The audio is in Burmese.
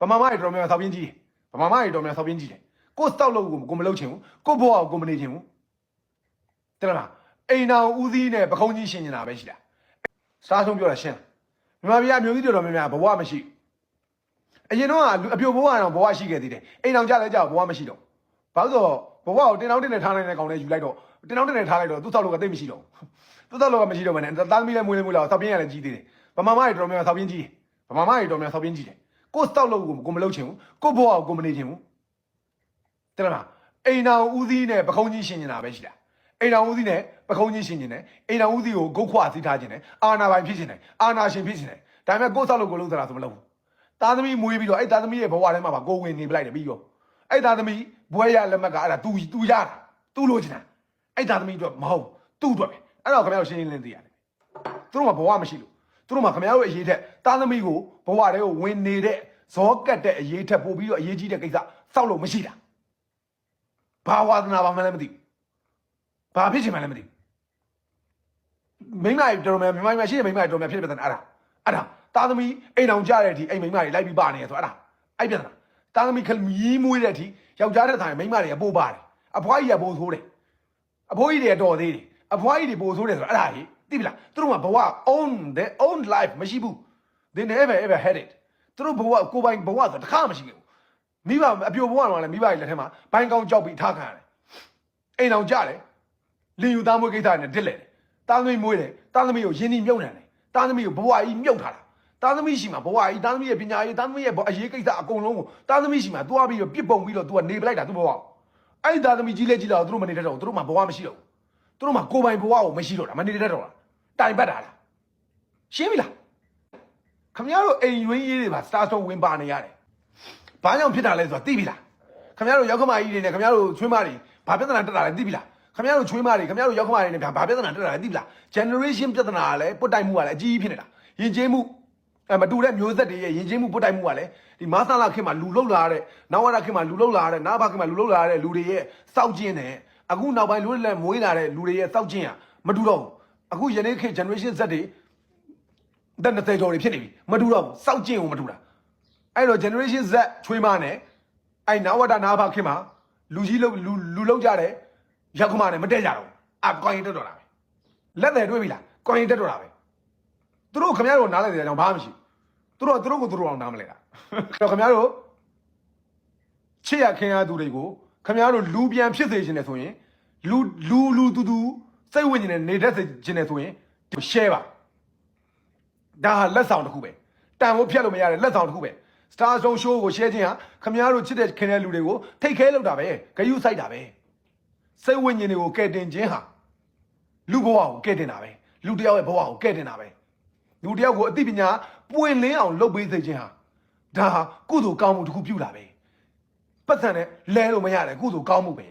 ဗမာမတွေတော်များဆောက်ပြင်းကြီးတယ်ဗမာမတွေတော်များဆောက်ပြင်းကြီးတယ်ကိုစတောက်လို့ကိုမလုပ်ချင်ဘူးကိုဘွားကိုမနေချင်ဘူးတဲ့လားအိမ်တော်ဦးစီးနဲ့ပခုံးကြီးရှင်နေတာပဲရှိတာစားဆုံးပြောတာရှင်းမြန်မာပြည်အမျိုးကြီးတော်များများဘဝမရှိအရင်တော့အပြိုဘဝတော့ဘဝရှိခဲ့သေးတယ်အိမ်တော်ကြလဲကြောက်ဘဝမရှိတော့ဘာလို့ဆိုဘဝကိုတင်တောင်းတင်နဲ့ထားနိုင်တဲ့ကောင်လေးယူလိုက်တော့တင်တောင်းတင်နဲ့ထားလိုက်တော့သူ့ဆောက်လို့ကသိမရှိတော့သူ့ဆောက်လို့ကမရှိတော့မနဲ့သားသမီးလည်းမွေးလို့ဆောက်ပြင်းရလည်းကြီးသေးတယ်ဗမာမတွေတော်များဆောက်ပြင်းကြီးဗမာမတွေတော်များဆောက်ပြင်းကြီးတယ်ကိုစတောက်လို့ကိုမလုပ်ချင်ဘူးကိုဘွားကိုမနေချင်ဘူးတဲ့လားအိမ်တော်ဦးစီးနဲ့ပခုံးကြီးရှင်နေတာပဲရှိတာအိမ်တော်ဦးစီးနဲ့ပခုံးကြီးရှင်နေတယ်အိမ်တော်ဦးစီးကိုဂုတ်ခွာစီးထားခြင်းနဲ့အာနာပိုင်ဖြစ်ခြင်းနဲ့အာနာရှင်ဖြစ်ခြင်းနဲ့ဒါပေမဲ့ကိုစတောက်လို့ကိုလုပ်သလားဆိုမလုပ်ဘူးသားသမီးမွေးပြီးတော့အဲ့သားသမီးရဲ့ဘဝထဲမှာပါကိုဝင်နေပလိုက်တယ်ပြီးတော့အဲ့သားသမီးဘွဲရလက်မှတ်ကအဲ့ဒါသူရတာသူလိုချင်တာအဲ့သားသမီးတို့မဟုတ်သူ့အတွက်ပဲအဲ့တော့ခင်ဗျားတို့ရှင်းရှင်းလင်းသိရတယ်သူတို့မှာဘဝမရှိလို့သူတို့မှာခင်ဗျားတို့အရေးထက်သားသမီးကိုဘဝထဲကိုဝင်နေတဲ့ဇောကတ်တဲ့အရေးထက်ပို့ပြီးတော့အရေးကြီးတဲ့ကိစ္စစောက်လို့မရှိတာဘာဝါသနာပါမှလည်းမသိဘူးဘာဖြစ်ချင်မှလည်းမသိဘူးမိမတော်များမြန်မာရှိတဲ့မိမတော်များဖြစ်တဲ့ပြဿနာအဲ့ဒါသားသမီးအိမ်အောင်ကြတဲ့အထိအိမ်မိမတွေလိုက်ပြီးပါနေရဆိုအဲ့ဒါအဲ့ပြဿနာသားသမီးခမီးမွေးတဲ့အထိယောက်ျားတဲ့တိုင်းမိမတွေကပို့ပါတယ်အဖွားကြီးကပို့ဆိုးတယ်အဖိုးကြီးတွေတော်သေးတယ်အဖွားကြီးတွေပို့ဆိုးတယ်ဆိုအဲ့ဒါကြီးသိပြီလားသူတို့ကဘဝ own their own life မရှိဘူး they never ever had it သူတို့ဘဝကိုပိုင်ဘဝဆိုတခါမရှိဘူးမိဘအပြိုဘဝတော့လည်းမိဘတွေလက်ထက်မှာဘိုင်းကောင်းကြောက်ပြီးထားခံရတယ်အိမ်အောင်ကြတယ်လင်ယူသားမွေးကိစ္စနဲ့တစ်လဲတယ်သားသမီးမွေးတယ်သားသမီးကိုရင်းနှီးမြုပ်နှံတယ်သားသမီးကိုဘဝကြီးမြုပ်ထားတာသားသမီးရှိမှာဘဝကြီးသားသမီးရဲ့ပညာရေးသားသမီးရဲ့အရေးကိစ္စအကုန်လုံးကိုသားသမီးရှိမှာတွားပြီးတော့ပြစ်ပုံပြီးတော့ तू ကနေပလိုက်တာသူ့ဘဝအဲ့ဒီသားသမီးကြီးလဲကြီးလာတော့သူတို့မနေတတ်တော့သူတို့မှာဘဝမရှိတော့ဘူးသူတို့မှာကိုယ်ပိုင်ဘဝကိုမရှိတော့တာမနေတတ်တော့တာတိုင်ပတ်တာလားရှင်းပြီလားခင်ဗျားတို့အိမ်ရွေးရေးတွေပါစတာဆုံးဝင်ပါနေရတယ်ဘာကြောင့်ဖြစ်တာလဲဆိုတာသိပြီလားခင်ဗျားတို့ရောက်ခမကြီးတွေနဲ့ခင်ဗျားတို့ချွေးမတွေဘာပြဿနာတက်တာလဲသိပြီလားခင်ဗျားတို့ချွေးမတွေခင်ဗျားတို့ရောက်ခမတွေနဲ့ဘာပြဿနာတက်တာလဲသိပြီလား generation ပြဿနာကလည်းပုတ်တိုက်မှုကလည်းအကြီးကြီးဖြစ်နေတာယဉ်ကျေးမှုမတူတဲ့မျိုးဆက်တွေရဲ့ယဉ်ကျေးမှုပုတ်တိုက်မှုကလည်းဒီမဆလာခင်မှာလူလောက်လာတဲ့နောက်ဝရခင်မှာလူလောက်လာတဲ့နားဘခင်မှာလူလောက်လာတဲ့လူတွေရဲ့စောက်ကျင်းနဲ့အခုနောက်ပိုင်းလူတွေလည်းမွေးလာတဲ့လူတွေရဲ့စောက်ကျင်းကမတူတော့ဘူးအခုယနေ့ခေတ် generation Z တွေတဲ့20ကျော်တွေဖြစ်နေပြီမတူတော့ဘူးစောက်ကျင်းကိုမတူတာအဲ့တော့ generation Z ချွေးမနဲ့အဲ့နာဝဒနာဘခင်မှာလူကြီးလူလောက်ကြတဲ့ရောက်ခမနဲ့မတက်ကြတော့ဘူးကွန်ရင်တက်တော့တာပဲလက်တယ်တွေ့ပြီလားကွန်ရင်တက်တော့တာပဲသူတို့ခင်ဗျားတို့နားလဲတဲ့အကြောင်းဘာမှမရှိသူတို့ကိုသူတို့အောင်နားမလဲတာတော့ခင်ဗျားတို့ချစ်ရခင်ရသူတွေကိုခင်ဗျားတို့လူပြန်ဖြစ်စေခြင်းနဲ့ဆိုရင်လူတူစိတ်ဝင်နေနေတတ်စေခြင်းနဲ့ဆိုရင် share ပါဒါဟာလက်ဆောင်တစ်ခုပဲတန်ဖို့ဖြတ်လို့မရတဲ့လက်ဆောင်တစ်ခုပဲ Star Zone Show ကို share ခြင်းဟာခင်ဗျားတို့ချစ်တဲ့ခင်တဲ့လူတွေကိုထိတ်ခဲလောက်တာပဲဂယုစိုက်တာပဲစိတ်ဝင်နေတွေကိုကဲတင်ခြင်းဟာလူဘဝကိုကဲတင်တာပဲလူတယောက်ရဲ့ဘဝကိုကဲတင်တာပဲလူတယောက်ကိုအသိပညာပွင့်လင်းအောင်လုပ်ပေးစေခြင်းဟာဒါဟာကုသိုလ်ကောင်းမှုတစ်ခုပြုတာပဲပတ်စံနဲ့လဲလို့မရတယ်ကုသိုလ်ကောင်းမှုပဲ